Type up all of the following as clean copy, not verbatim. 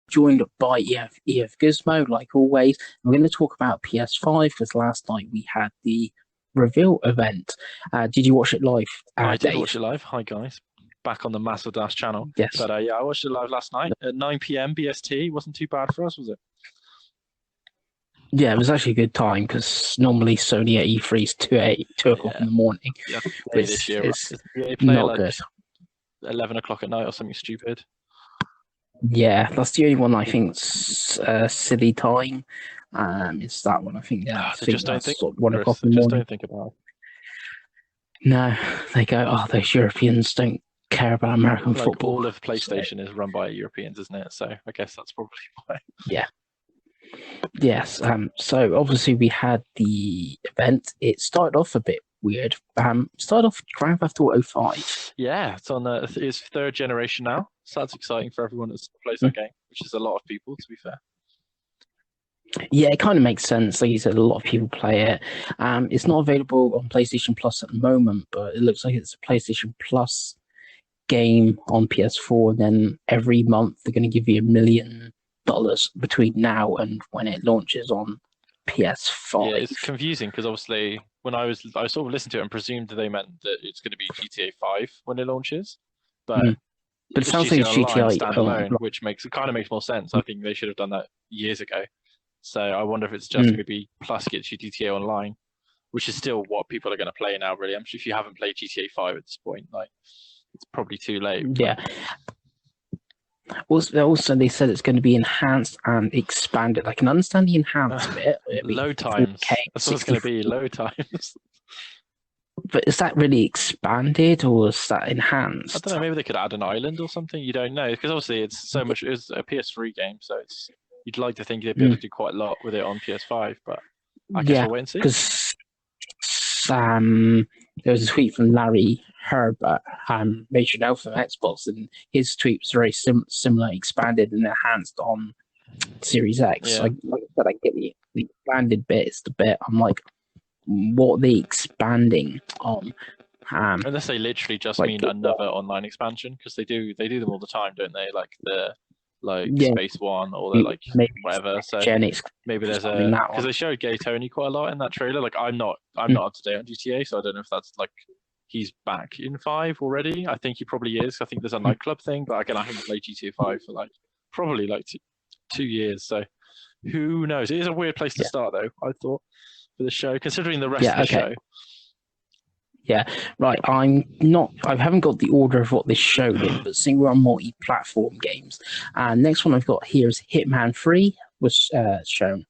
joined by EofGizmo, like always. We're going to talk about PS5 because last night we had the reveal event. Did you watch it live, I did Dave? watch it live. Hi guys, back on the masofdas channel. Yes. But yeah, I watched it live last night at 9 p.m. BST. Wasn't too bad for us, was it? Yeah, it was actually a good time because normally Sony at E3 is 2 o'clock in the morning. Yeah, which this year is they play not like good. 11 o'clock at night or something stupid. Yeah, that's the only one I think's silly time. It's that one. I think. Yeah, They just don't think. 1 o'clock in the morning. Don't think about it. No, they go. Oh, those Europeans don't care about American football. All of PlayStation is run by Europeans, isn't it? So I guess that's probably why. Yeah. Yes. So obviously we had the event. It started off a bit weird. Started off Grand Theft Auto 5. Yeah, it's on its third generation now. So that's exciting for everyone that plays that game, which is a lot of people, to be fair. Yeah, it kind of makes sense. Like you said, a lot of people play it. It's not available on PlayStation Plus at the moment, but it looks like it's a PlayStation Plus game on PS4. And then every month they're going to give you $1 million between now and when it launches on PS5. Yeah, it's confusing because obviously when I sort of listened to it and presumed they meant that it's going to be GTA 5 when it launches, but it sounds like it's GTA standalone, which kind of makes more sense. I think they should have done that years ago. So I wonder if it's just going to be plus get GTA Online, which is still what people are going to play now. Really, I'm sure if you haven't played GTA 5 at this point, like it's probably too late. Yeah. Also, they said it's going to be enhanced and expanded. I can understand the enhanced bit. Load times. That's what it's going to be. Load times. But is that really expanded or is that enhanced? I don't know. Maybe they could add an island or something. You don't know because obviously it's so much. It's a PS3 game, so you'd like to think they'd be able to do quite a lot with it on PS5. But I guess we'll wait and see. Because there was a tweet from Larry Herbert, Major Now from Xbox, and his tweet was very similar, expanded and enhanced on Series X. Yeah. Like I said, I get the expanded bit. It's the bit I'm like, what are they expanding on? Unless they literally just mean another online expansion, because they do them all the time, don't they? Like the Space One or the whatever. So maybe there's because they showed Gay Tony quite a lot in that trailer. Like I'm not up to date on GTA, so I don't know if that's like he's back in 5 already. I think he probably is. I think there's a nightclub thing, but again, I haven't played GTA 5 for probably 2 years. So who knows? It is a weird place to start though, I thought, for the show, considering the rest of the show. Yeah, right. I haven't got the order of what this showed in, but seeing we're on multi-platform games. Next one I've got here is Hitman 3 was shown.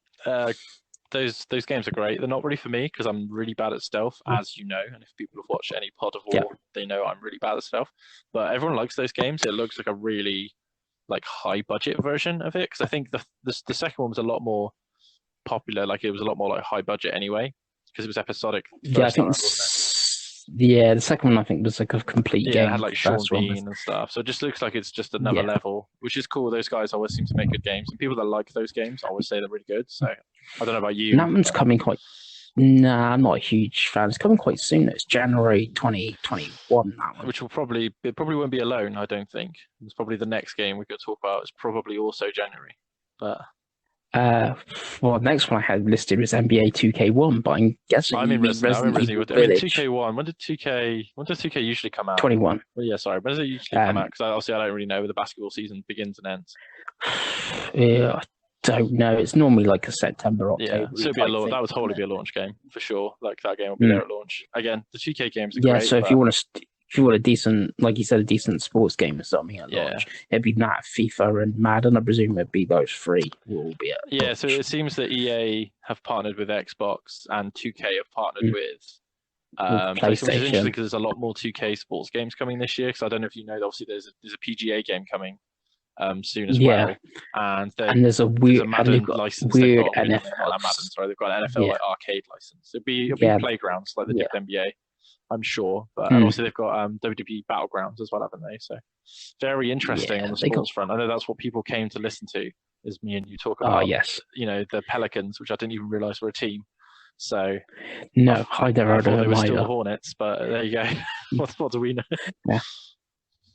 Those games are great. They're not really for me because I'm really bad at stealth, as you know. And if people have watched any Pod of War, they know I'm really bad at stealth. But everyone likes those games. It looks like a really high budget version of it because I think the second one was a lot more popular. Like it was a lot more high budget anyway because it was episodic. I think. Yeah, the second one I think was a complete game. Yeah, it had Sean Bean and stuff. So it just looks like it's just another level, which is cool. Those guys always seem to make good games, and people that like those games always say they're really good. So I don't know about you. And that one's coming quite. Nah, I'm not a huge fan. It's coming quite soon. It's January 2021. That one, which will probably won't be alone. I don't think it's probably the next game we could talk about. It's probably also January, but. Well, the next one I had listed was NBA 2K1, but I'm guessing I'm in Resident Evil. 2K1. When does 2K usually come out? 21. Well, yeah, sorry. When does it usually come out? Because obviously I don't really know where the basketball season begins and ends. Yeah, I don't know. It's normally a September, October. Yeah, so that would totally be a launch game for sure. That game will be there at launch. Again, the 2K games are great. Yeah, so if you want a decent, like you said, a decent sports game or something at launch, it'd be that, FIFA and Madden. I presume it'd be those 3 will be at launch. So it seems that EA have partnered with Xbox and 2K have partnered with PlayStation, which is interesting because there's a lot more 2K sports games coming this year. Because I don't know if you know, obviously there's a PGA game coming soon as well, and there's a weird Madden license. Weird NFL. Madden, sorry, they've got an NFL arcade license. It'll be playgrounds like they did with NBA. I'm sure, but and also they've got WWE Battlegrounds as well, haven't they? So very interesting on the sports front. I know that's what people came to listen to, is me and you talk about. The Pelicans, which I didn't even realize were a team. So no, I never heard of them they were either. still the Hornets, but there you go. What do we know?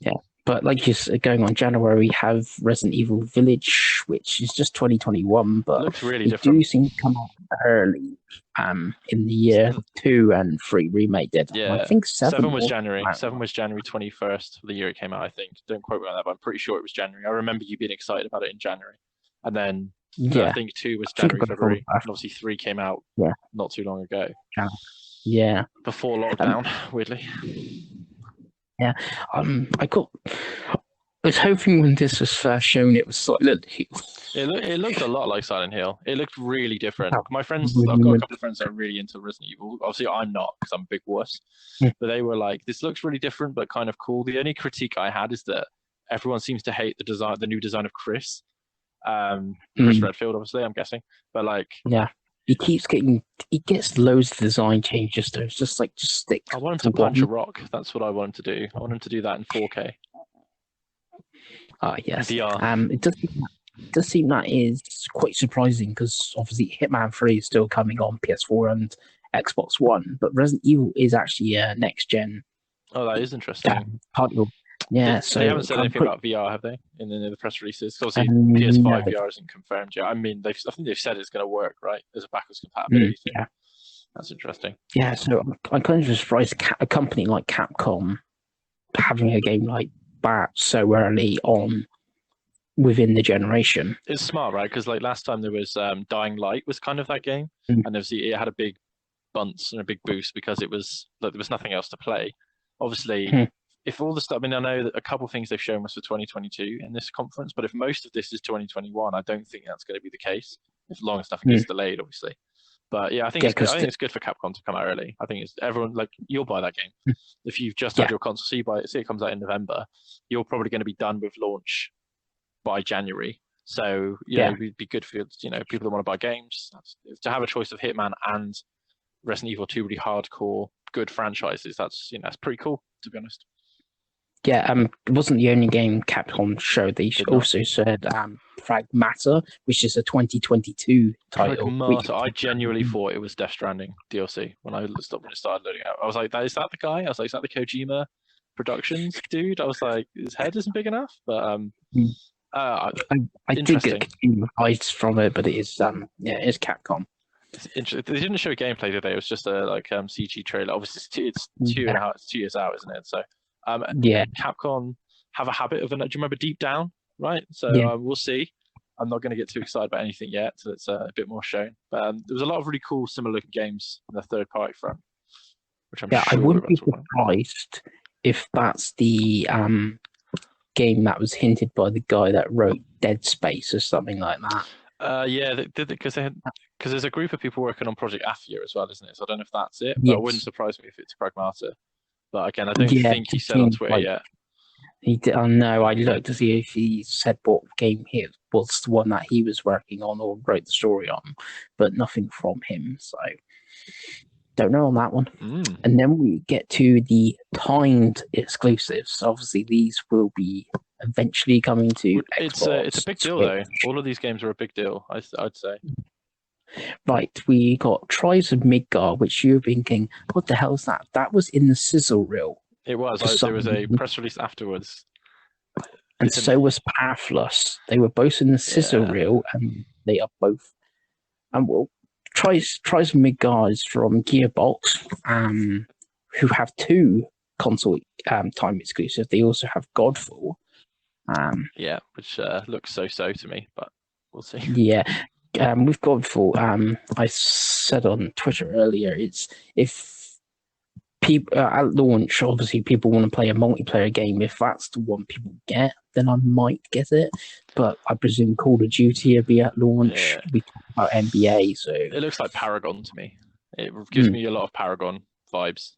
Yeah. But like you're going on January, we have Resident Evil Village, which is just 2021, but it looks really different. Do seem to come out early in the year. 2 and 3 remade it. Yeah, I think 7 was January. 7 was January 21st for the year it came out, I think. Don't quote me on that, but I'm pretty sure it was January. I remember you being excited about it in January. And then I think 2 was January, February. And obviously 3 came out not too long ago. Yeah. Before lockdown, weirdly. Yeah. I was hoping when this was first shown, it was Silent Hill. It looked a lot like Silent Hill. It looked really different. My friends, I've got a couple of friends that are really into Resident Evil. Obviously, I'm not because I'm a big wuss. But they were like, "This looks really different, but kind of cool." The only critique I had is that everyone seems to hate the new design of Chris. Chris Redfield, obviously, I'm guessing. But like, he gets loads of design changes. Though it's just stick. I want him to punch a rock. That's what I want him to do. I want him to do that in 4K. Yes. VR. It does seem that is quite surprising because obviously Hitman 3 is still coming on PS4 and Xbox One, but Resident Evil is actually a next gen. Oh, that is interesting. Title. Yeah, so they haven't said anything about VR, have they? In the press releases, obviously PS5 VR isn't confirmed yet. I mean, I think they've said it's going to work, right? There's a backwards compatibility. Yeah, that's interesting. Yeah, so I'm kind of surprised a company like Capcom having a game like that so early on within the generation. It's smart, right? Because like last time there was Dying Light was kind of that game, and obviously it had a big bounce and a big boost because it was like there was nothing else to play. Obviously, if all the stuff, I mean, I know that a couple of things they've shown us for 2022 in this conference, but if most of this is 2021, I don't think that's going to be the case. As long as stuff gets delayed, obviously. But yeah, I think it's good for Capcom to come out early. I think it's everyone like you'll buy that game if you've just had your console. So you buy it. Say it comes out in November, you're probably going to be done with launch by January. So it'd be good for people that want to buy games to have a choice of Hitman and Resident Evil 2 really hardcore good franchises. That's that's pretty cool, to be honest. Yeah, it wasn't the only game Capcom showed. They also said Pragmata, which is a 2022 title. Pragmata. I genuinely thought it was Death Stranding DLC when it started loading out. I was like, is that the guy? I was like, is that the Kojima Productions dude? I was like, his head isn't big enough, but I did get vibes from it, but it is it's Capcom. It's interesting. They didn't show gameplay today. It was just a CG trailer. Obviously, it's 2 years out, isn't it? So. Capcom have a habit of do you remember Deep Down, right? So we'll see. I'm not going to get too excited about anything yet till it's a bit more shown. But there was a lot of really cool, similar looking games in the third party front, which I'm sure I wouldn't be surprised if that's the game that was hinted by the guy that wrote Dead Space or something like that. Because there's a group of people working on Project Athia as well, isn't it? So I don't know if that's it, but it wouldn't surprise me if it's Pragmata. But again, I don't think he said on Twitter yet. He did. No, I looked to see if he said what game he was the one that he was working on or wrote the story on, but nothing from him. So don't know on that one. And then we get to the timed exclusives. Obviously, these will be eventually coming to Xbox. It's a big deal though. All of these games are a big deal. I'd say. Right, we got Tribes of Midgard, which you're thinking, what the hell is that? That was in the sizzle reel. It was. There was a press release afterwards. And so was Pathless. They were both in the sizzle reel, and they are both. And Tribes of Midgard is from Gearbox, who have 2 console time exclusives. They also have Godfall. Which looks so to me, but we'll see. Yeah. With Godfall, I said on Twitter earlier, it's if people at launch, obviously people want to play a multiplayer game. If that's the one people get, then I might get it. But I presume Call of Duty will be at launch. We talk about NBA, so it looks like Paragon to me. It gives me a lot of Paragon vibes.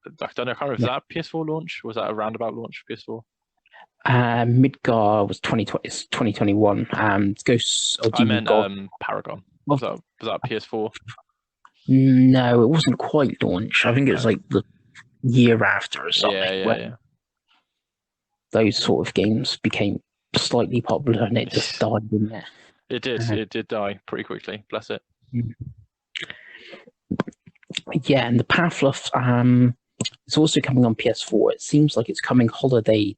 I don't know. I can't remember. Was that PS4 launch? Was that a roundabout launch for PS4? Midgar was 2020, 2021. Ghosts of Demon God. Paragon. Was that PS4? No, it wasn't quite launch. I think it was like the year after or something. Yeah. Those sort of games became slightly popular and it just died, didn't it? It did. It did die pretty quickly. Bless it. Yeah, and the Pathless, it's also coming on PS4. It seems like it's coming holiday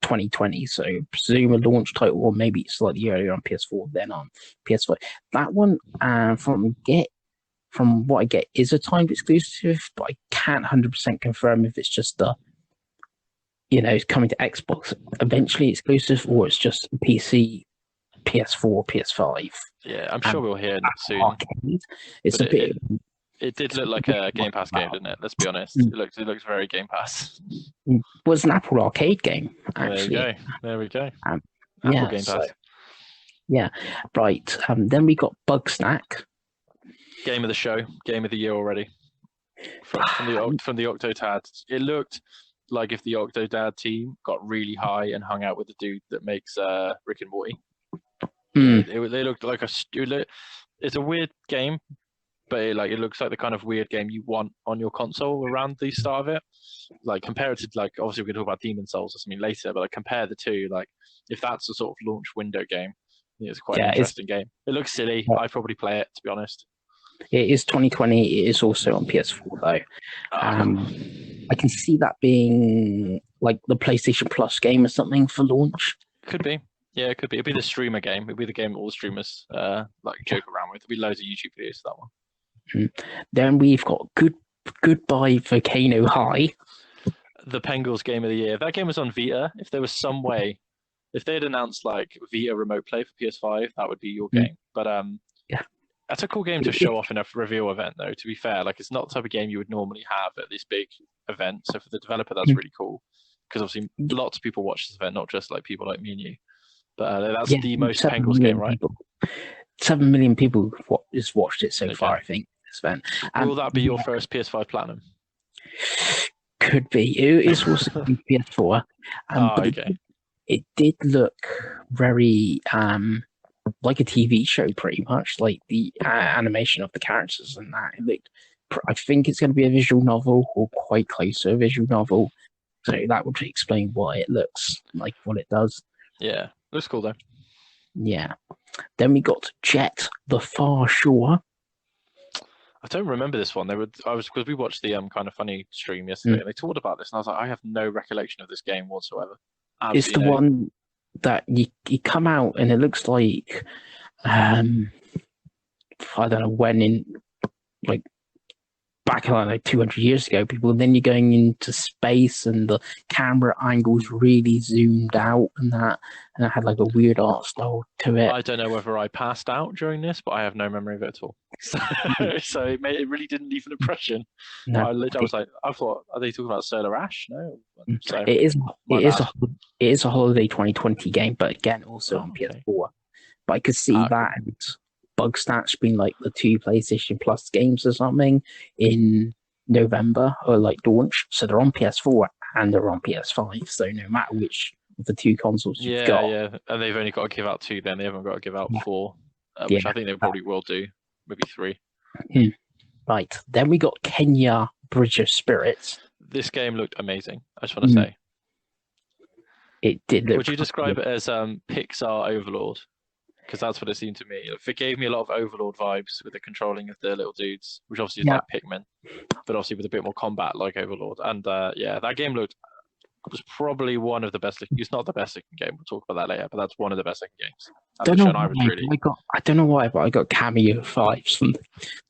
2020, so presume a launch title, or maybe slightly earlier on PS4 than on PS5. That one, from what I get, is a timed exclusive, but I can't 100% confirm if it's just it's coming to Xbox eventually exclusive, or it's just PC, PS4, PS5. Yeah, I'm sure we'll hear soon. Arcade. It's a bit. It did look like a Game Pass game, didn't it? Let's be honest. It looks very Game Pass. It was an Apple Arcade game, actually. There we go. Apple Game Pass. So, yeah, right. Then we got Bugsnax. Game of the show, game of the year already. From the Octodad. It looked like if the Octodad team got really high and hung out with the dude that makes Rick and Morty. They looked like it's a weird game, but it looks like the kind of weird game you want on your console around the start of it. Like compare it to obviously we're gonna talk about Demon Souls or something later, but compare the two. If that's a sort of launch window game, I think it's quite an interesting game. It looks silly. I'd probably play it, to be honest. It is 2020. It is also on PS4 though. I can see that being like the PlayStation Plus game or something for launch. Could be. Yeah, it could be. It'd be the streamer game. It'd be the game all the streamers joke around with. There'll be loads of YouTube videos for that one. Then we've got Goodbye Volcano High. The Pengals game of the year. If that game was on Vita, if there was some way, if they had announced Vita remote play for PS5, that would be your game. But that's a cool game to show off in a reveal event, though. To be fair, it's not the type of game you would normally have at this big event. So for the developer, that's really cool because obviously lots of people watch this event, not just people like me and you. But that's the most Pengals game, right? 7 million people has watched it so far, I think, this event. Will that be your first PS5 Platinum? Could be. It is also PS4. Okay. It did look very like a TV show, pretty much. Like the animation of the characters and that. I think it's going to be a visual novel, or quite close to a visual novel. So that would explain why it looks like what it does. Yeah, looks cool though. Yeah. Then we got Jet: The Far Shore. I don't remember this one. Because we watched the kind of funny stream yesterday, and they talked about this, and I was like, I have no recollection of this game whatsoever. It's the one that you come out and it looks like I don't know when back 200 years ago, then you're going into space and the camera angles really zoomed out and it had a weird art style to it. I don't know whether I passed out during this, but I have no memory of it at all. So it really didn't leave an impression. No, I thought, are they talking about Solar Ash? No. So, it is a holiday 2020 game, but again also on PS4. But I could see that and Bugsnax being the two PlayStation Plus games or something in November or launch. So they're on PS4 and they're on PS5. So no matter which of the two consoles you've got. Yeah, and they've only got to give out 2 then. They haven't got to give out 4, which I think they probably will do. Maybe 3. Right. Then we got Kenya Bridge of Spirits. This game looked amazing, I just want to say. It did look. Would you describe it as Pixar Overlord? Because that's what it seemed to me. It gave me a lot of Overlord vibes with the controlling of the little dudes, which obviously is like Pikmin, but obviously with a bit more combat like Overlord. And that game was probably one of the best. It's not the best looking game. We'll talk about that later, but that's one of the best looking games. I don't know why, but I got cameo vibes from.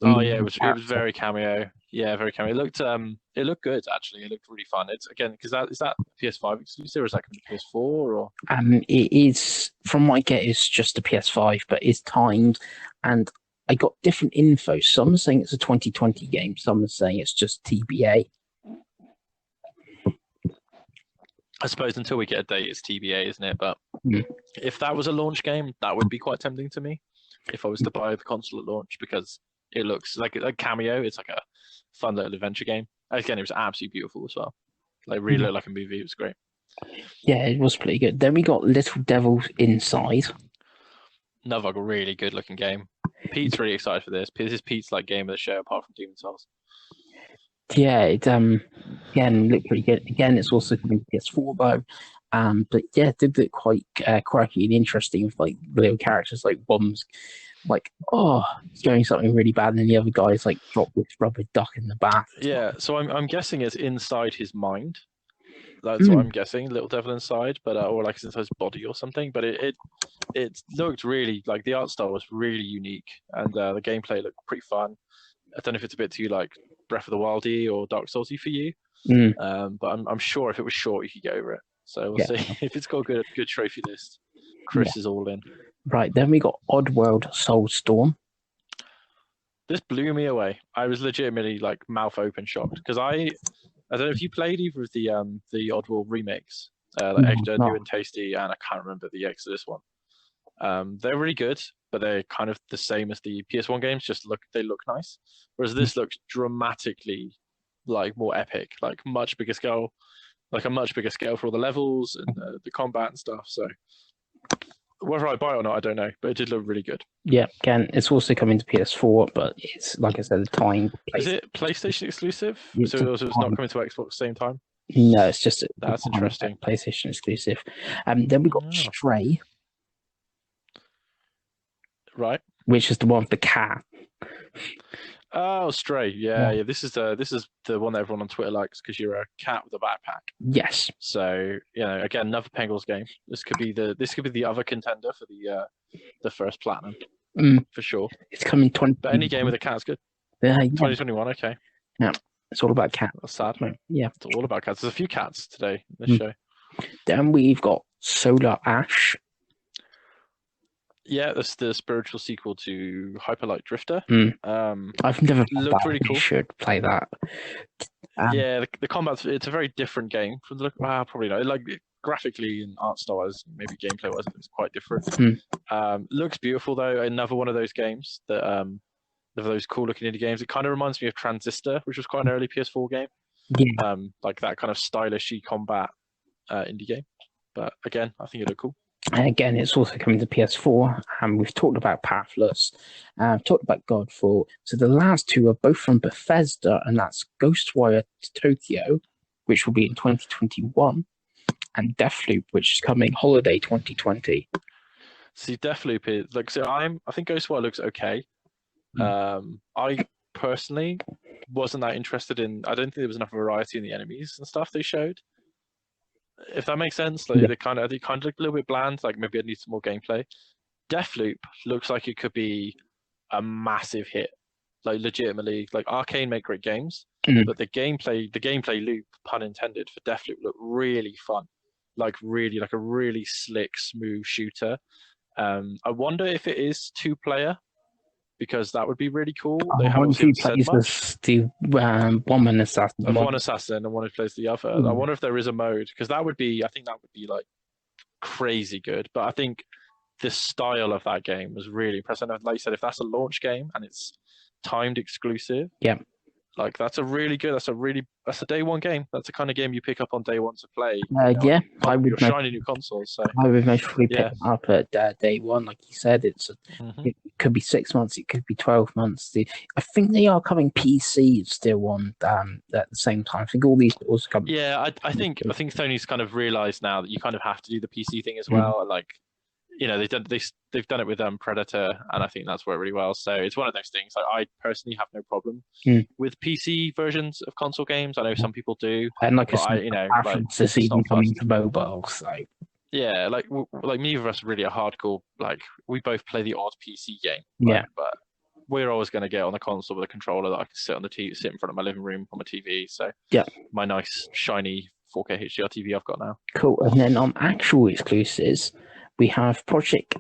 It was very cameo. Yeah, very cameo. It looked good actually. It looked really fun. It's again because is that PS5 exclusive or is that coming to PS4 or? It is from what I get. It's just a PS5, but it's timed, and I got different info. Some are saying it's a 2020 game. Some are saying it's just TBA. I suppose until we get a date, it's TBA, isn't it? But if that was a launch game, that would be quite tempting to me. If I was to buy the console at launch, because it looks like a cameo. It's like a fun little adventure game. Again, it was absolutely beautiful as well. Really looked like a movie. It was great. Yeah, it was pretty good. Then we got Little Devils Inside. Another really good looking game. Pete's really excited for this. This is Pete's game of the show apart from Demon Souls. Yeah, it again looked pretty good. Again, it's also coming to PS4 though. But yeah, it did look quite quirky and interesting with little characters one's doing something really bad, and the other guy's dropped this rubber duck in the bath. Yeah, so I'm guessing it's inside his mind. That's what I'm guessing. Little devil inside, but or like inside his body or something. But it looked really like the art style was really unique, and the gameplay looked pretty fun. I don't know if it's a bit too like Breath of the Wildy or Dark Soulsy for you, but I'm sure if it was short, you could get over it. So we'll see if it's got a good trophy list. Chris is all in. Right, then we got Oddworld Soulstorm. This blew me away. I was legitimately like mouth open shocked because I don't know if you played either of the Oddworld remakes, like Extra New and Tasty, and I can't remember the Exodus one. They're really good, but they're kind of the same as the PS1 games. Just they look nice, whereas this looks dramatically like more epic, like much bigger scale, like a much bigger scale for all the levels and the combat and stuff. So whether I buy it or not, I don't know, but it did look really good. Yeah, again, it's also coming to PS4, but it's like I said, the time. Is it PlayStation exclusive? So it's not coming to Xbox at the same time? No, it's just that's interesting. PlayStation exclusive. Then we got Stray. Right. Which is the one with the cat. Oh, Stray. Yeah. This is the one that everyone on Twitter likes because you're a cat with a backpack. Yes. So again, another Pengals game. This could be the other contender for the first platinum for sure. It's coming 20. But any game with a cat's good. Yeah. 2021. Okay. Yeah. It's all about cats. That's sad. Yeah. It's all about cats. There's a few cats today in this show. Then we've got Solar Ash. Yeah, that's the spiritual sequel to Hyper Light Drifter. I've never played that. Really cool. You should play that. Yeah, the combat's it's a very different game from the look. Probably not. Like graphically and art style wise, maybe gameplay wise, it's quite different. Looks beautiful though. Another one of those games that of those cool looking indie games. It kind of reminds me of Transistor, which was quite an early PS4 game. Yeah. Like that kind of stylish combat indie game. But again, I think it looked cool. And again, it's also coming to PS4, and we've talked about Pathless, talked about Godfall. So the last two are both from Bethesda, and that's Ghostwire Tokyo, which will be in 2021, and Deathloop, which is coming holiday 2020. See, Deathloop is like so. I think Ghostwire looks okay. I personally wasn't that interested in. I don't think there was enough variety in the enemies and stuff they showed. If that makes sense, like they kind of look a little bit bland. Like maybe I need some more gameplay. Deathloop looks like it could be a massive hit. Like legitimately, like Arcane make great games, but the gameplay loop, pun intended, for Deathloop looked really fun. Like a really slick, smooth shooter. I wonder if it is 2-player. Because that would be really cool. They haven't said much. The one assassin. One assassin and one who plays the other. I wonder if there is a mode because I think that would be like crazy good. But I think the style of that game was really impressive. And like you said, if that's a launch game and it's timed exclusive, like that's a day one game. That's the kind of game you pick up on day one to play. I would shiny new consoles. So I would most probably pick it up at day one, like you said. It could be 6 months, it could be 12 months. I think they are coming PC still on at the same time. I think all these also come. Yeah, I think Sony's kind of realised now that you kind of have to do the PC thing as well. Like they've done it with Predator, and I think that's worked really well. So it's one of those things. Like, I personally have no problem with PC versions of console games. I know some people do, and like preferences even coming to mobile. So yeah, like neither of us really are hardcore. Like we both play the odd PC game, but we're always going to get on the console with a controller that I can sit on the TV, sit in front of my living room on my TV. So my nice shiny 4K HDR TV I've got now. Cool. And then on actual exclusives, we have Project.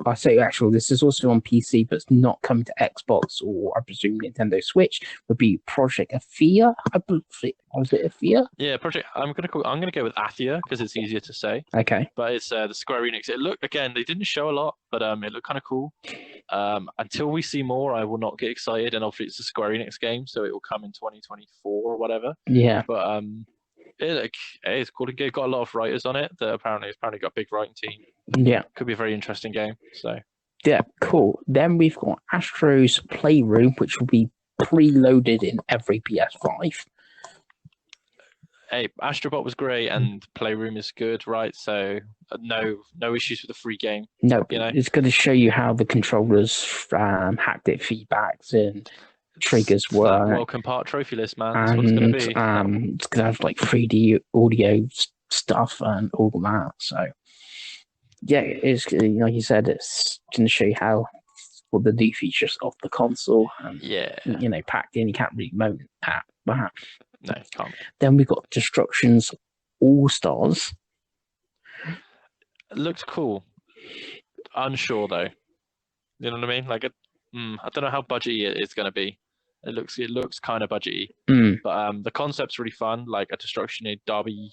I say actual. This is also on PC, but it's not coming to Xbox or I presume Nintendo Switch. Would be Project Athia. I believe. Was it Athia? Yeah, Project. I'm gonna go with Athia because it's easier to say. Okay. But it's the Square Enix. It looked again. They didn't show a lot, but it looked kind of cool. Until we see more, I will not get excited. And obviously, it's a Square Enix game, so it will come in 2024 or whatever. Yeah. But it's cool. It's got a lot of writers on it. That apparently got a big writing team. Yeah, could be a very interesting game. So yeah, cool. Then we've got Astro's Playroom, which will be preloaded in every PS5. Hey, Astrobot was great, and Playroom is good, right? So no issues with the free game. No, it's going to show you how the controllers haptic feedbacks and triggers work. Welcome part trophy list, man. That's what it's going to be. It's going to have like 3D audio stuff and all that. So yeah, it's like you said, it's going to show you what the new features of the console. And, packed in. You can't really moan at that. No, you can't. Then we've got Destruction's All Stars. It looked cool. Unsure though. You know what I mean? Like, I don't know how budgety it's going to be. It looks kind of budgety, but the concept's really fun. Like a Destruction Derby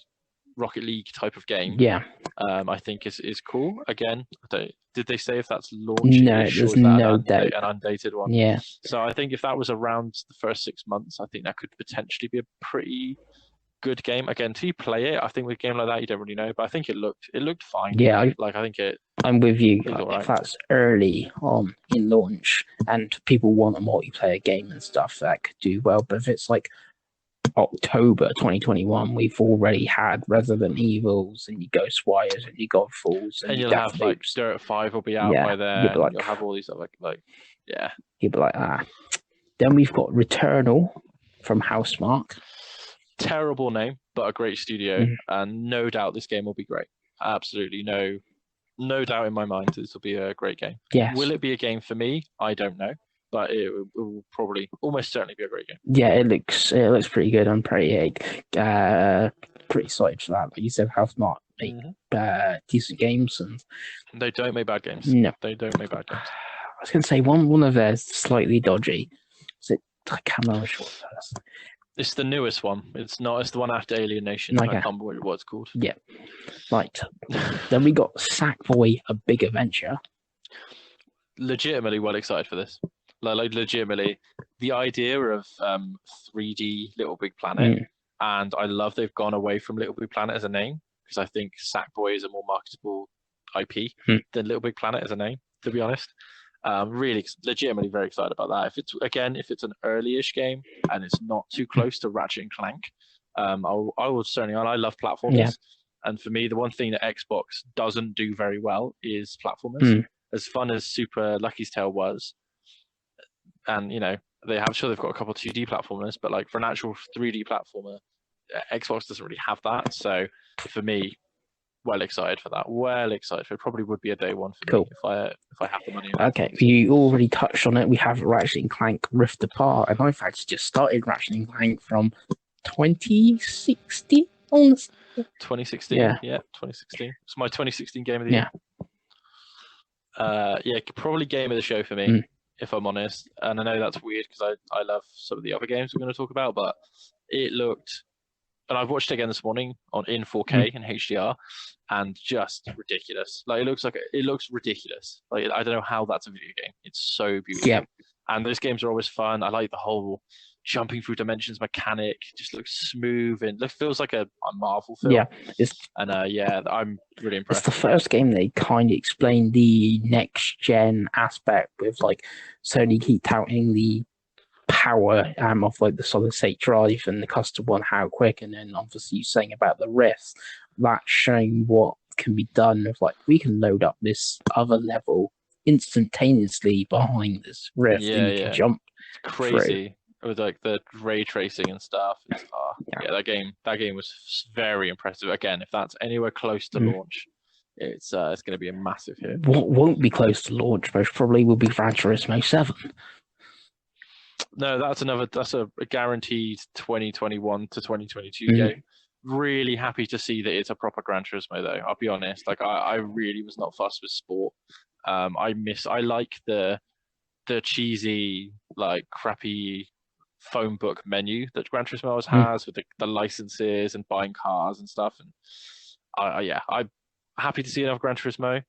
Rocket League type of game. Yeah. I think is cool. Again, did they say if that's launch? No, there's no date. An undated one. Yeah. So I think if that was around the first 6 months, I think that could potentially be a pretty good game. Again, until you play it, I think with a game like that, you don't really know. But I think it looked fine. Yeah. I'm with you. Right. If that's early on in launch and people want a multiplayer game and stuff, that could do well. But if it's like October 2021, we've already had Resident Evils and your Ghostwires and your Godfalls and you'll have like Dirt 5 will be out by then. You'll have all these You'll be like, Then we've got Returnal from Housemarque. Terrible name, but a great studio, and no doubt this game will be great. Absolutely no doubt in my mind this will be a great game. Yes. Will it be a game for me? I don't know. But it will probably almost certainly be a great game. Yeah, it looks pretty good. I'm pretty excited for that. Like you said, Housemarque make decent games, and they don't make bad games. No, they don't make bad games. I was going to say one of theirs slightly dodgy. I can't remember which one first. It's the newest one. It's not. It's the one after Alien Nation. Okay. I can't remember what it's called. Yeah, right. Then we got Sackboy: A Big Adventure. Legitimately well excited for this. Like legitimately, the idea of 3D Little Big Planet, and I love they've gone away from Little Big Planet as a name, because I think Sackboy is a more marketable IP than Little Big Planet as a name, to be honest. Really legitimately very excited about that. If it's an early-ish game and it's not too close to Ratchet and Clank, I will certainly. I love platformers, and for me, the one thing that Xbox doesn't do very well is platformers. As fun as Super Lucky's Tale was, and they've got a couple of 2D platformers, but like for an actual 3D platformer, Xbox doesn't really have that. So for me, well excited for that. It probably would be a day one for me if I have the money. Okay, you already touched on it. We have Ratchet and Clank Rift Apart, and I've actually just started Ratchet and Clank from 2016. 2016, yeah, 2016. It's my 2016 game of the year. Probably game of the show for me, if I'm honest. And I know that's weird because I love some of the other games we're going to talk about, but it looked, and I've watched it again this morning in 4K and HDR, and just ridiculous. Like it looks ridiculous. Like I don't know how that's a video game. It's so beautiful. Yeah. And those games are always fun. I like the whole jumping through dimensions mechanic. Just looks smooth and feels like a Marvel film. Yeah, I'm really impressed. It's the first game they kind of explained the next gen aspect with like Sony keep touting the power of like the solid state drive and the custom one, how quick, and then obviously you saying about the Rift, that's showing what can be done with like we can load up this other level instantaneously behind this Rift and you can jump. It's crazy. Through. With like the ray tracing and stuff. That game was very impressive. Again, if that's anywhere close to launch, it's going to be a massive hit. What won't be close to launch most probably will be Gran Turismo 7. No, that's a guaranteed 2021 to 2022 game. Really happy to see that it's a proper Gran Turismo though. I'll be honest. Like I really was not fussed with sport. I like the cheesy, like crappy phone book menu that Gran Turismo always has with the licenses and buying cars and stuff. And I'm happy to see enough Gran Turismo.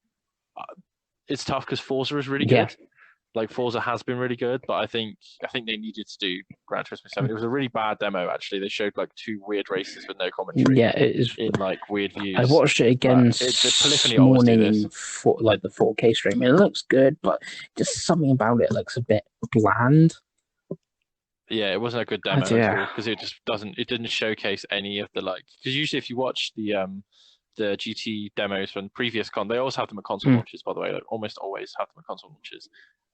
It's tough because Forza is really good. Like Forza has been really good, but I think they needed to do Gran Turismo 7. It was a really bad demo actually. They showed like 2 weird races with no commentary. Yeah, it is in like weird views. I watched it again this morning for like the 4K stream. It looks good, but just something about it looks a bit bland. Yeah, it wasn't a good demo because it just didn't showcase any of the because usually if you watch the GT demos from previous they always have them at console launches, by the way. Like, almost always have them at console launches.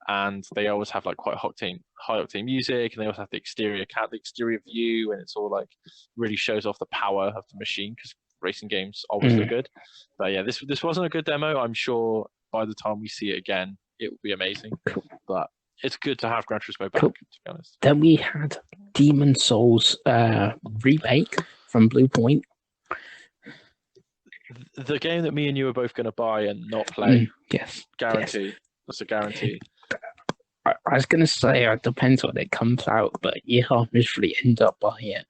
and they always have like quite high octane music, and they also have the exterior view, and it's all like really shows off the power of the machine, because racing games always look good. But yeah, this wasn't a good demo. I'm sure by the time we see it again, it will be amazing. Cool. But it's good to have Gran Turismo back, to be honest. Then we had Demon Souls remake from Blue Point. The game that me and you are both going to buy and not play. Yes. Guarantee. Yes. That's a guarantee. I was going to say it depends when it comes out, but yeah, I'll usually end up buying it.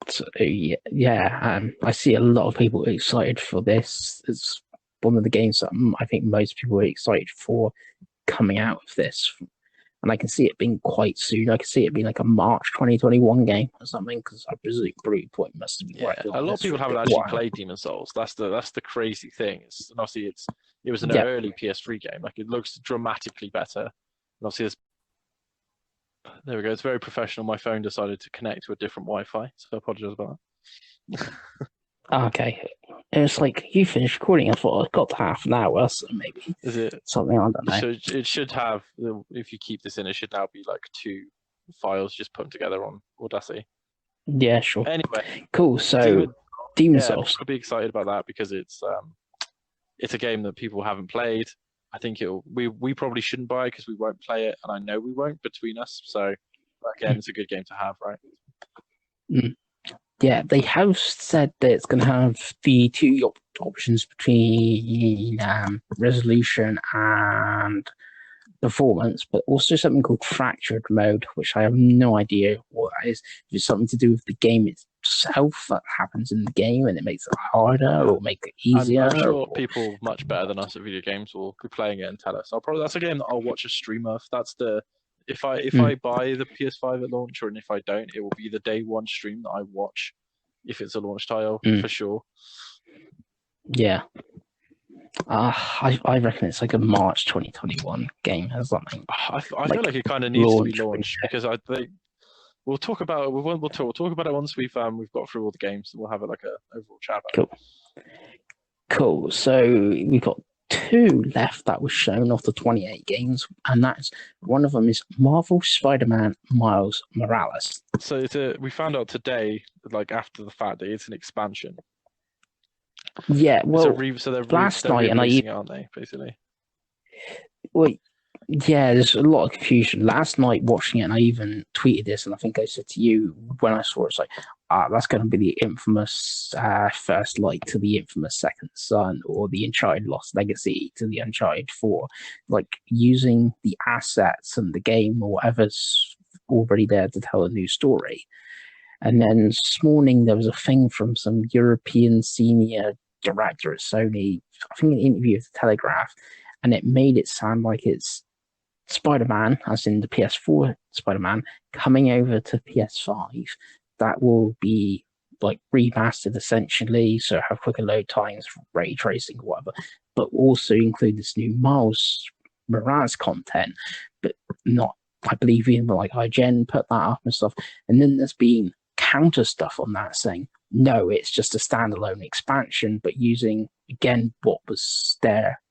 So, I see a lot of people excited for this. It's one of the games that I think most people are excited for coming out of this. And I can see it being quite soon. I can see it being like a March 2021 game or something, because I presume Blue Point must have been right. A lot of people haven't actually played Demon Souls. That's the crazy thing. And obviously it was an early PS3 game. Like, it looks dramatically better. And obviously there we go. It's very professional. My phone decided to connect to a different Wi-Fi, so I apologize about that. Okay. It's like, you finished recording. I thought I got to half an hour, so maybe. Is it something? I don't know. So it should have, if you keep this in, it should now be like 2 files just put together on Audacity. Yeah, sure. Anyway, cool. So Demon Souls. I'll be excited about that, because it's a game that people haven't played. I think we probably shouldn't buy it because we won't play it, and I know we won't between us. So again, it's a good game to have, right? Yeah, they have said that it's going to have the 2 options between resolution and performance, but also something called fractured mode, which I have no idea what that is. If it's something to do with the game itself that happens in the game and it makes it harder or make it easier. I'm sure people much better than us at video games will be playing it and tell us. That's a game that I'll watch a stream of. That's if I buy the PS5 at launch, and if I don't, it will be the day one stream that I watch if it's a launch title, for sure. Yeah. I reckon it's like a March 2021 game or something. I feel like it kind of needs to be launched, because we'll talk about it. We'll talk about it once we've got through all the games, and we'll have like a overall chat about it. Cool. So we've got 2 left that was shown off the 28 games, and that's one of them is Marvel Spider-Man Miles Morales. So we found out today, like after the fact, that it's an expansion. Yeah, well, so they're last night, and aren't they, basically? Well, yeah, there's a lot of confusion. Last night watching it, and I even tweeted this, and I think I said to you when I saw it, it's like, that's going to be the infamous First Light to the infamous Second Son, or the Uncharted Lost Legacy to the Uncharted 4. Like, using the assets and the game or whatever's already there to tell a new story. And then this morning, there was a thing from some European senior director at Sony, I think an interview with the Telegraph, and it made it sound like it's Spider-Man, as in the PS4 Spider-Man, coming over to PS5. That will be like remastered essentially, so have quicker load times, ray tracing, whatever, but also include this new Miles Morales content, but not, I believe, even like IGN put that up and stuff. And then there's been counter stuff on that saying, no, it's just a standalone expansion, but using, again, what was there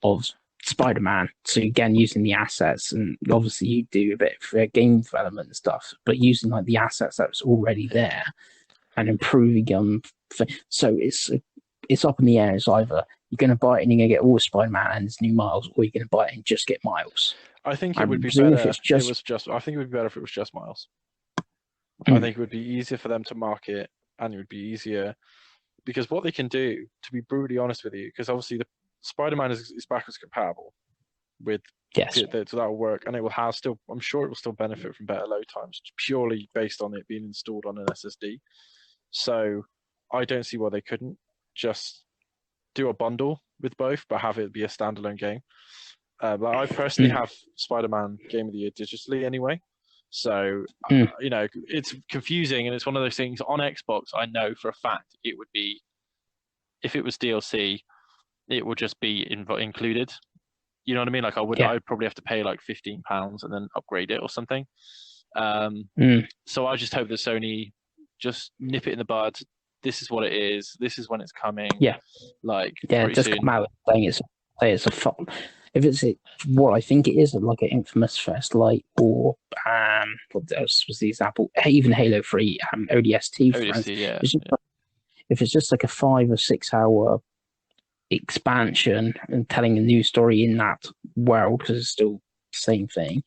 of Spider-Man. So again, using the assets, and obviously you do a bit for game development and stuff, but using like the assets that was already there and improving them. So it's up in the air. It's either you're going to buy it and you're going to get all Spider-Man and it's new Miles, or you're going to buy it and just get Miles. I think it would be better if it was just. I think it would be better if it was just Miles. I think it would be easier for them to market, and it would be easier because what they can do, to be brutally honest with you, because obviously the Spider-Man is backwards compatible with, yes, so that will work, and it will have still. I'm sure it will still benefit from better load times, purely based on it being installed on an SSD. So I don't see why they couldn't just do a bundle with both, but have it be a standalone game. Like I personally have Spider-Man Game of the Year digitally anyway. So, it's confusing, and it's one of those things on Xbox. I know for a fact it would be, if it was DLC, it would just be included. You know what I mean? Like I'd probably have to pay like £15 and then upgrade it or something. So I just hope that Sony just nip it in the bud. This is what it is. This is when it's coming. Yeah. Like just soon. come out saying it's a fun. if it's what I think it is, like an Infamous First Light, or what else was the example? Even Halo 3 ODST, ODST, yeah. If it's just like a 5 or 6 hour expansion and telling a new story in that world, because it's still the same thing,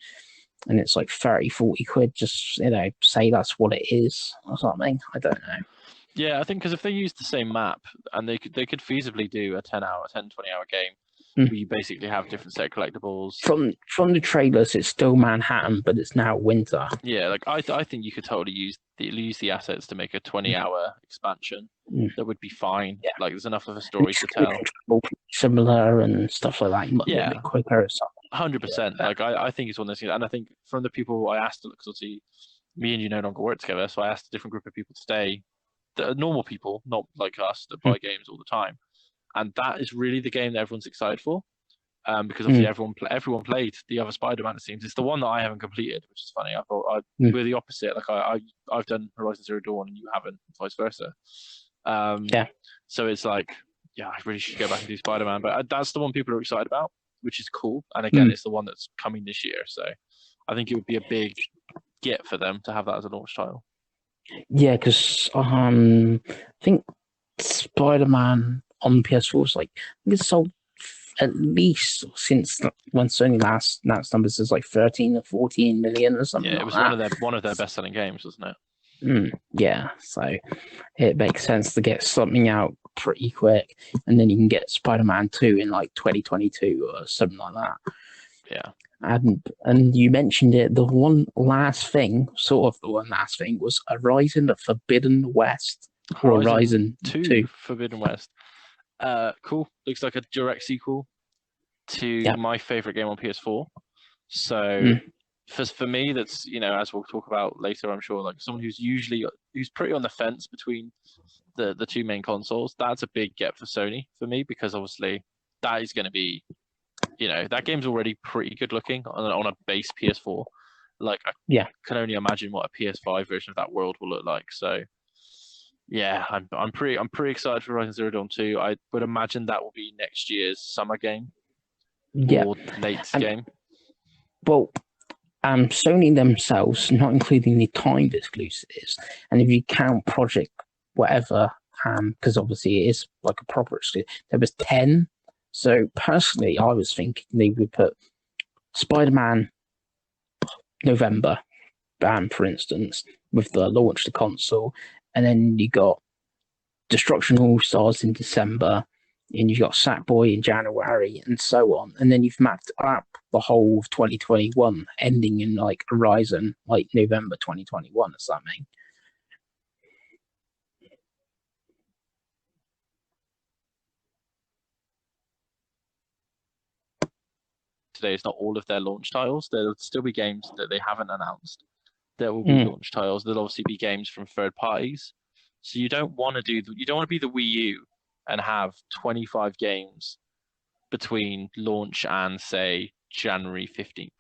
and it's like 30-40 quid, just say that's what it is or something. I don't know. Yeah, I think because if they use the same map, and they could feasibly do a 10-20 hour game where you basically have different set of collectibles. From the trailers, it's still Manhattan, but it's now winter. Yeah, like I think you could totally use the assets to make a 20-hour expansion. That would be fine. Yeah. Like there's enough of a story to tell. Similar and stuff like that. You might be a bit quicker or something. 100%. Like I think it's one of those things, and I think from the people I asked, because obviously me and you no longer work together, so I asked a different group of people to stay, that are normal people, not like us that buy games all the time, and that is really the game that everyone's excited for. Because obviously everyone played the other Spider-Man. It seems it's the one that I haven't completed, which is funny. I thought we're the opposite. Like I've done Horizon Zero Dawn and you haven't, vice versa. So it's like, yeah, I really should go back and do Spider-Man, but that's the one people are excited about, which is cool. And again, it's the one that's coming this year, so I think it would be a big get for them to have that as a launch title. Yeah, because I think Spider-Man on PS4 is like, I think it's sold at least since when Sony last announced numbers is like 13 or 14 million or something. Yeah, it was one of their best selling games, wasn't it? Yeah, so it makes sense to get something out pretty quick, and then you can get Spider-Man 2 in like 2022 or something like that. Yeah. And you mentioned it, the one last thing was Horizon Forbidden West. Horizon 2 Forbidden West. Cool. Looks like a direct sequel to my favorite game on PS4. So for me, that's, as we'll talk about later, I'm sure, like someone who's pretty on the fence between the two main consoles, that's a big get for Sony for me, because obviously that is going to be, that game's already pretty good looking on a base PS4. Like I can only imagine what a PS5 version of that world will look like. So yeah, I'm pretty excited for Horizon Zero Dawn 2. I would imagine that will be next year's summer game. Or late game. Well, Sony themselves, not including the timed exclusives, and if you count Project whatever, because obviously it is like a proper exclusive, there was 10. So personally, I was thinking they would put Spider-Man November, for instance, with the launch of the console, and then you got Destruction All Stars in December, and you've got Sackboy in January, and so on. And then you've mapped up the whole of 2021, ending in like Horizon, like November 2021 or something. Today, it's not all of their launch titles. There'll still be games that they haven't announced. There will be launch titles. There'll obviously be games from third parties. So you don't want to be the Wii U and have 25 games between launch and say January 15th.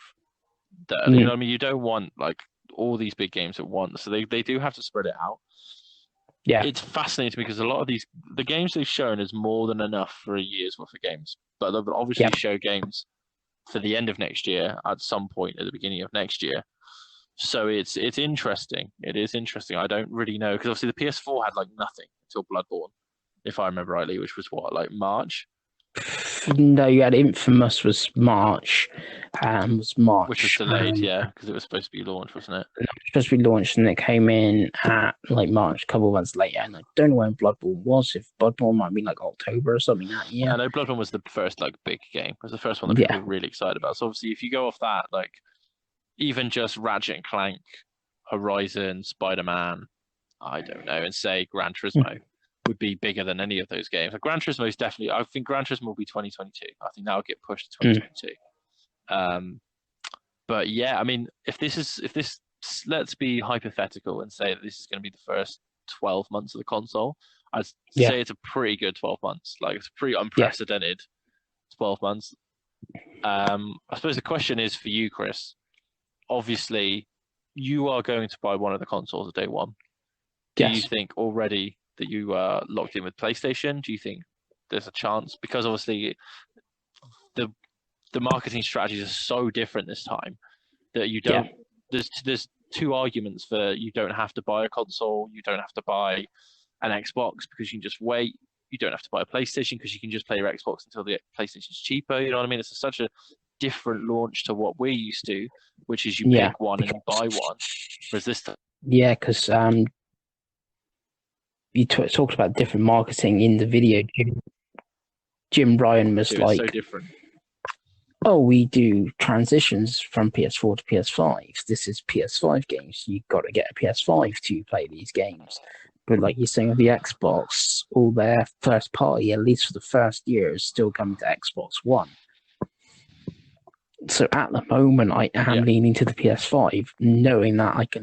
You know what I mean? You don't want like all these big games at once. So they do have to spread it out. Yeah, it's fascinating to me because a lot of the games they've shown is more than enough for a year's worth of games. But they'll obviously show games for the end of next year at some point at the beginning of next year. So it's interesting. It is interesting. I don't really know, because obviously the PS4 had like nothing until Bloodborne, if I remember rightly, which was what, like March? No, you had Infamous was March, which was delayed, because it was supposed to be launched, wasn't it? It was supposed to be launched, and it came in at like March, a couple of months later. And I don't know when Bloodborne was. If Bloodborne might be like October or something that year. I know Bloodborne was the first like big game. It was the first one that people were really excited about. So obviously, if you go off that, like even just Ratchet and Clank, Horizon, Spider-Man, I don't know, and say Gran Turismo would be bigger than any of those games. Like Gran Turismo is definitely, I think Gran Turismo will be 2022. I think that will get pushed to 2022. But yeah, I mean, if this, let's be hypothetical and say that this is going to be the first 12 months of the console, I'd say it's a pretty good 12 months. Like it's pretty unprecedented 12 months. I suppose the question is for you, Chris. Obviously, you are going to buy one of the consoles at day one. Do you think already that you are locked in with PlayStation? Do you think there's a chance? Because obviously, the the marketing strategies are so different this time that you don't. There's two arguments for you don't have to buy a console, you don't have to buy an Xbox because you can just wait. You don't have to buy a PlayStation because you can just play your Xbox until the PlayStation's cheaper. You know what I mean? It's such a different launch to what we're used to, which is you pick one and you buy one. Whereas this time, because you talked about different marketing in the video. Jim Ryan was like, so different. Oh, we do transitions from PS4 to PS5. This is PS5 games. You've got to get a PS5 to play these games. But like you're saying with the Xbox, all their first party, at least for the first year, is still coming to Xbox One. So at the moment, I am leaning to the PS5, knowing that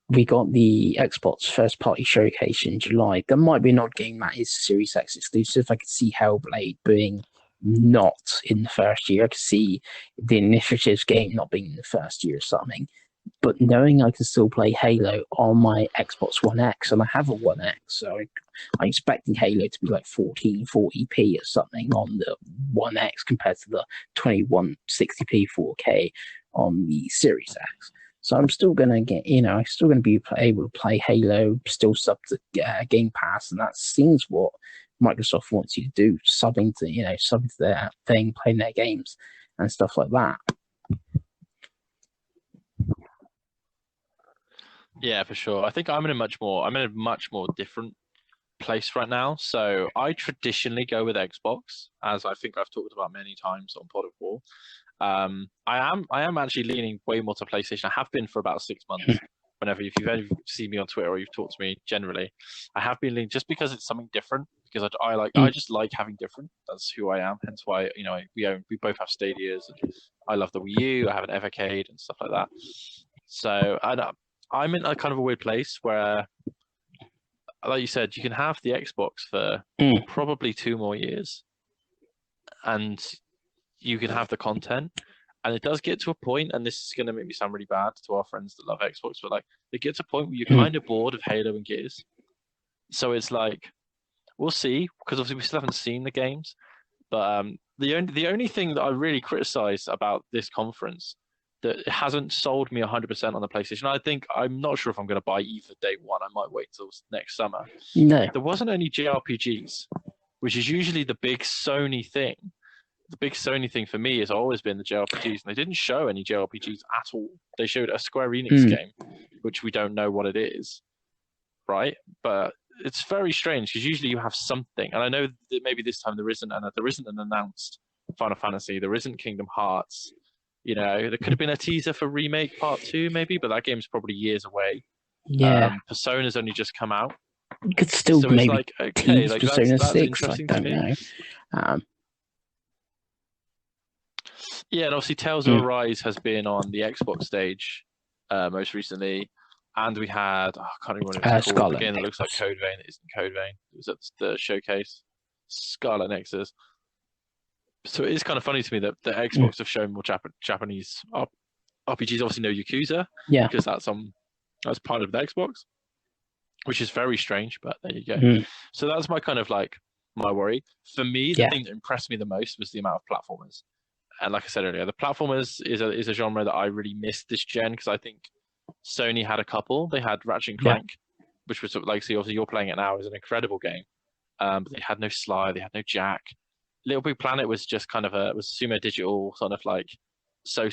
we got the Xbox first party showcase in July. There might be an odd game that is Series X exclusive. I could see Hellblade being not in the first year. I could see the Initiative's game not being in the first year or something. But knowing I can still play Halo on my Xbox One X, and I have a One X, so I'm expecting Halo to be like 1440p or something on the One X compared to the 2160p 4K on the Series X. So I'm still going to I'm still going to be able to play Halo, still sub to Game Pass, and that seems what Microsoft wants you to do, subbing to their thing, playing their games and stuff like that. Yeah, for sure. I think I'm in a much more different place right now. So I traditionally go with Xbox, as I think I've talked about many times on Pod of War. I am actually leaning way more to PlayStation. I have been for about 6 months. If you've ever seen me on Twitter or you've talked to me generally, I have been leaning just because it's something different. Because I just like having different. That's who I am. Hence why we both have Stadias. And I love the Wii U. I have an Evercade and stuff like that. So I'm in a kind of a weird place where, like you said, you can have the Xbox for probably 2 more years, and you can have the content. And it does get to a point, and this is going to make me sound really bad to our friends that love Xbox, but like it gets to a point where you're kind of bored of Halo and Gears. So it's like, we'll see, because obviously we still haven't seen the games. But the only thing that I really criticize about this conference that it hasn't sold me 100% on the PlayStation. I'm not sure if I'm going to buy either day one. I might wait till next summer. No. There wasn't any JRPGs, which is usually the big Sony thing. The big Sony thing for me has always been the JRPGs, and they didn't show any JRPGs at all. They showed a Square Enix game, which we don't know what it is, right? But it's very strange because usually you have something, and I know that maybe this time there isn't an announced Final Fantasy, there isn't Kingdom Hearts. There could have been a teaser for Remake Part 2, maybe, but that game's probably years away. Yeah. Persona's only just come out. You could still so maybe it's like, okay, tease Persona 6, I don't know. Yeah, and obviously Tales of Arise has been on the Xbox stage most recently. And we had, I can't remember what it's called. Again, it looks like Code Vein. It isn't Code Vein. It was at the showcase. Scarlet Nexus. So it is kind of funny to me that the Xbox have shown more Japanese RPGs. Obviously, no Yakuza, because that's part of the Xbox, which is very strange. But there you go. So that's my kind of like my worry. For me, the thing that impressed me the most was the amount of platformers. And like I said earlier, the platformers is a genre that I really missed this gen, because I think Sony had a couple. They had Ratchet and Clank, which was like, see, obviously you're playing it now, is an incredible game. But they had no Sly, they had no Jack. Little Big Planet was just kind of was Sumo Digital sort of like so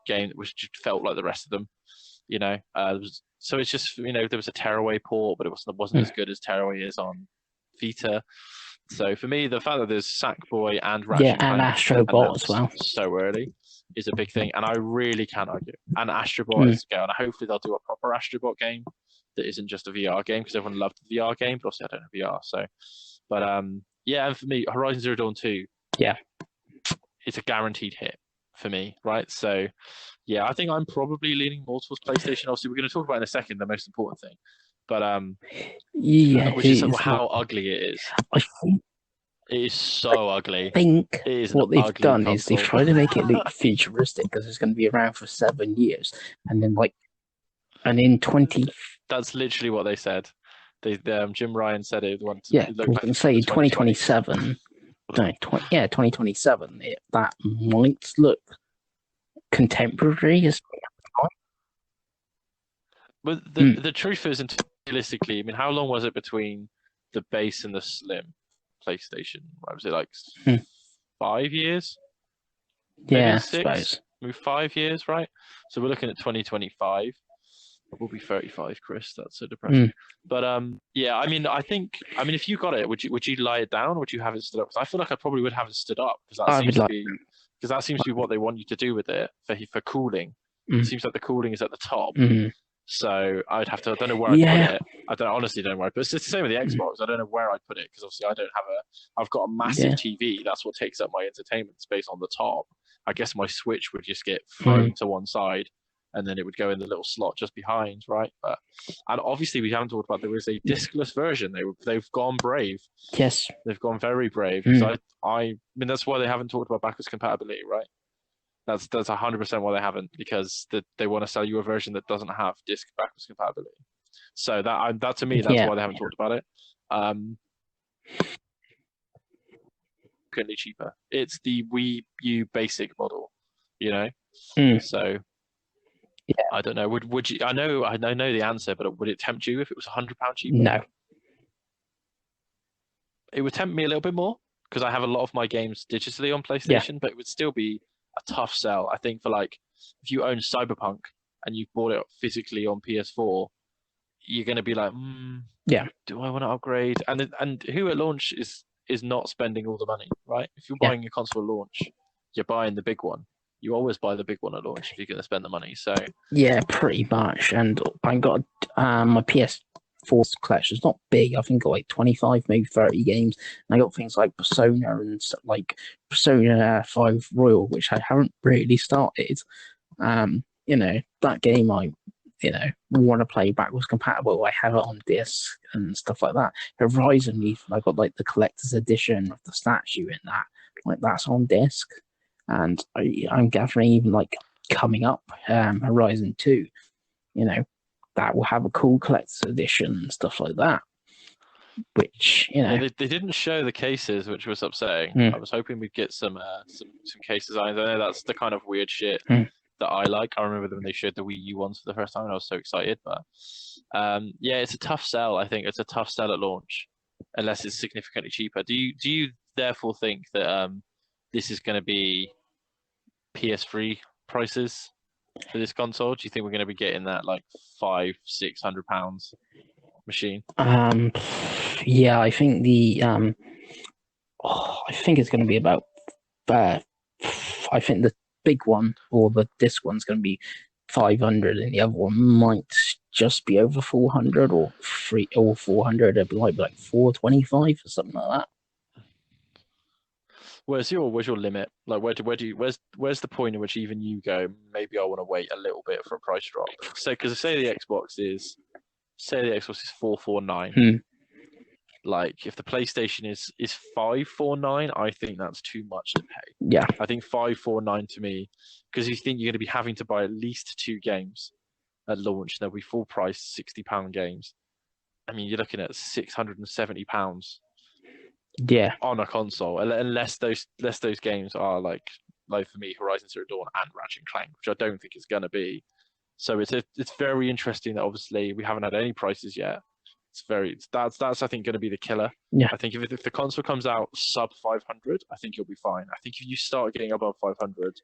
game which just felt like the rest of them, so it's just, there was a Tearaway port, but it wasn't as good as Tearaway is on Vita. So for me, the fact that there's Sackboy and Ratchet and Astro Bot as well so early is a big thing, and I really can't argue. And Astro Bot is going, and hopefully they'll do a proper Astro Bot game that isn't just a VR game, because everyone loved the VR game, but also I don't have VR. So, but and for me, Horizon Zero Dawn 2, it's a guaranteed hit for me, right? So, I think I'm probably leaning more towards PlayStation. Obviously, we're going to talk about in a second the most important thing, but which is how ugly it is. I think it is so ugly. I think what they've done is they've tried to make it look futuristic, because it's going to be around for 7 years, and then in 20. That's literally what they said. Jim Ryan said it. It looked like 2027. 2027. That might look contemporary. But the truth is, realistically, I mean, how long was it between the base and the slim PlayStation? What was it, like 5 years? Maybe Yeah, 6? I suppose. Maybe 5 years, right? So we're looking at 2025. We'll be 35, Chris. That's so depressing. But yeah, I mean, if you got it, would you lie it down, or would you have it stood up? Because I feel like I probably would have it stood up, because that seems to be what they want you to do with it for cooling. It seems like the cooling is at the top. So I'd have to. I don't know where I'd put it. Honestly don't know where I'd put it. It's the same with the Xbox. I don't know where I'd put it, because obviously I've got a massive TV. That's what takes up my entertainment space on the top. I guess my Switch would just get thrown to one side, and then it would go in the little slot just behind, right? And obviously we haven't talked about, there is a discless version. They've gone brave. Yes, they've gone very brave. So I mean, that's why they haven't talked about backwards compatibility, right? That's 100% why they haven't, because they want to sell you a version that doesn't have disc backwards compatibility. So that to me, that's why they haven't talked about it. Significantly cheaper. It's the Wii U basic model, So I don't know. Would you? I know the answer, but would it tempt you if it was £100 cheaper? No. It would tempt me a little bit more, because I have a lot of my games digitally on PlayStation, but it would still be a tough sell. I think for, like, if you own Cyberpunk and you bought it physically on PS4, you're going to be like, do I want to upgrade? And who at launch is not spending all the money, right? If you're buying a console at launch, you're buying the big one. You always buy the big one at launch if you're going to spend the money. So yeah, pretty much. And I got my PS4 collection. It's not big. I think I got like 25, maybe 30 games. And I got things like Persona and stuff, like Persona 5 Royal, which I haven't really started. That game I want to play backwards compatible. I have it on disc and stuff like that. Horizon even, I got like the collector's edition of the statue in that. Like, that's on disc. And I'm gathering even like coming up, Horizon 2, that will have a cool collector's edition and stuff like that. Which, they didn't show the cases, which was upsetting. I was hoping we'd get some case designs. I know that's the kind of weird shit that I like. I remember when they showed the Wii U ones for the first time, and I was so excited. But it's a tough sell. I think it's a tough sell at launch, unless it's significantly cheaper. Do you therefore think that this is going to be PS3 prices for this console? Do you think we're going to be getting that like £500-600 machine? Yeah, I think I think it's going to be about. I think the big one, or the disc one's going to be 500, and the other one might just be over 400 or 400. It might be like 425 or something like that. Where's your limit? Like, where's the point in which even you go, maybe I want to wait a little bit for a price drop? So, because say the Xbox is 449. Like, if the PlayStation is 549, I think that's too much to pay. Yeah, I think 549 to me, because you think you're going to be having to buy at least 2 games at launch. They'll be full price £60 games. I mean, you're looking at £670. Yeah, on a console, unless those games are like for me, Horizon Zero Dawn and Ratchet and Clank, which I don't think it's going to be. So it's very interesting that obviously we haven't had any prices yet. That's I think going to be the killer. Yeah, I think if the console comes out sub 500, I think you'll be fine. I think if you start getting above 500,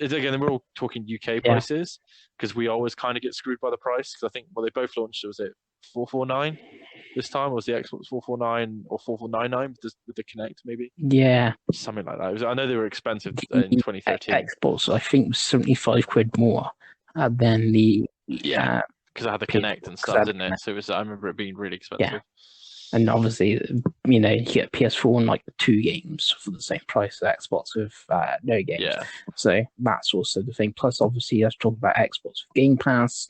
again, we're all talking UK prices, because we always kind of get screwed by the price. Because I think they both launched, was it 449 this time, or was the Xbox 449 or 4499 with the Kinect, maybe? Yeah, something like that. I know they were expensive in 2013. Xbox, I think, was £75 more than the because I had the Kinect and stuff, didn't it? So I remember it being really expensive. Yeah. And obviously, you get PS4 and like 2 games for the same price as Xbox with no games. Yeah. So that's also the thing. Plus, obviously, let's talk about Xbox with Game Pass.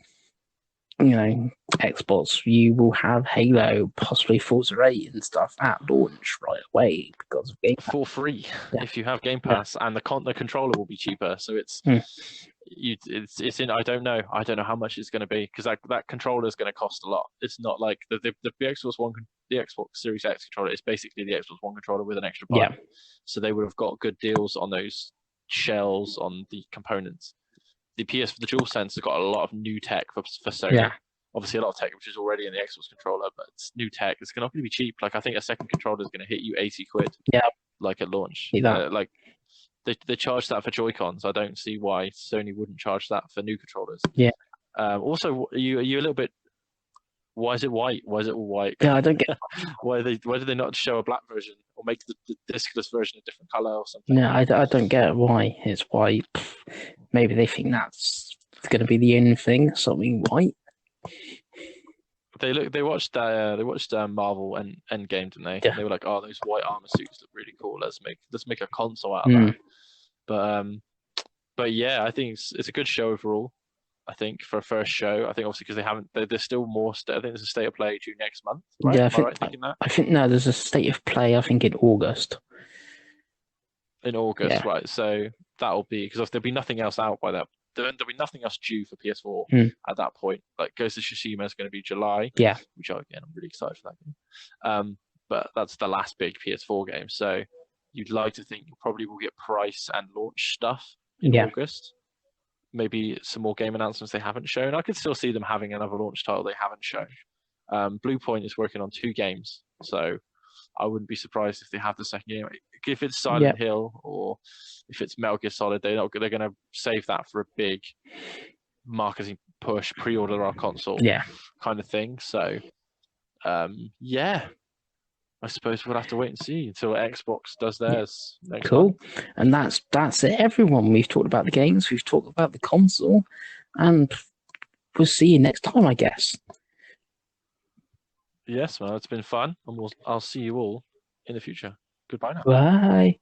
Xbox, you will have Halo, possibly Forza 8 and stuff at launch right away because of Game Pass. For free if you have Game Pass, and the controller will be cheaper. So it's it's in. I don't know how much it's going to be, because that controller is going to cost a lot. It's not like the Xbox One, the Xbox Series X controller is basically the Xbox One controller with an extra button. Yeah. So they would have got good deals on those shells, on the components. The DualSense has got a lot of new tech for Sony. Yeah. Obviously, a lot of tech which is already in the Xbox controller, but it's new tech. It's not going to be cheap. Like, I think a second controller is going to hit you 80 quid. Yeah. Like at launch. Like they charge that for Joy-Cons. I don't see why Sony wouldn't charge that for new controllers. Yeah. Also, are you a little bit? Why is it white? Why is it all white? Yeah, I don't get. Why did they not show a black version, or make the discless version a different color or something? No, I don't get why it's white. Maybe they think that's going to be the end thing, something white. They watched Marvel and Endgame, didn't they? Yeah. They were like, oh, those white armor suits look really cool. Let's make a console out of that. But yeah, I think it's a good show overall. I think for a first show, I think obviously because there's still more. I think there's a state of play due next month. Right? Yeah, Am I right thinking that? I think no, there's a state of play. I think in August. In August, Yeah. right? So that'll be, because there'll be nothing else out by that. There'll be nothing else due for PS4 at that point. Like Ghost of Tsushima is going to be July. Yeah. Which I'm really excited for that game. But that's the last big PS4 game. So you'd like to think you probably will get price and launch stuff in August. Maybe some more game announcements they haven't shown. I could still see them having another launch title they haven't shown. Bluepoint is working on 2 games, so I wouldn't be surprised if they have the second game. If it's Silent Hill or if it's Metal Gear Solid, they're going to save that for a big marketing push, pre-order our console kind of thing. So, I suppose we'll have to wait and see until Xbox does theirs next month. And that's it, everyone. We've talked about the games, we've talked about the console, and we'll see you next time, I guess. Yes, well, it's been fun, and I'll see you all in the future. Goodbye now. Bye.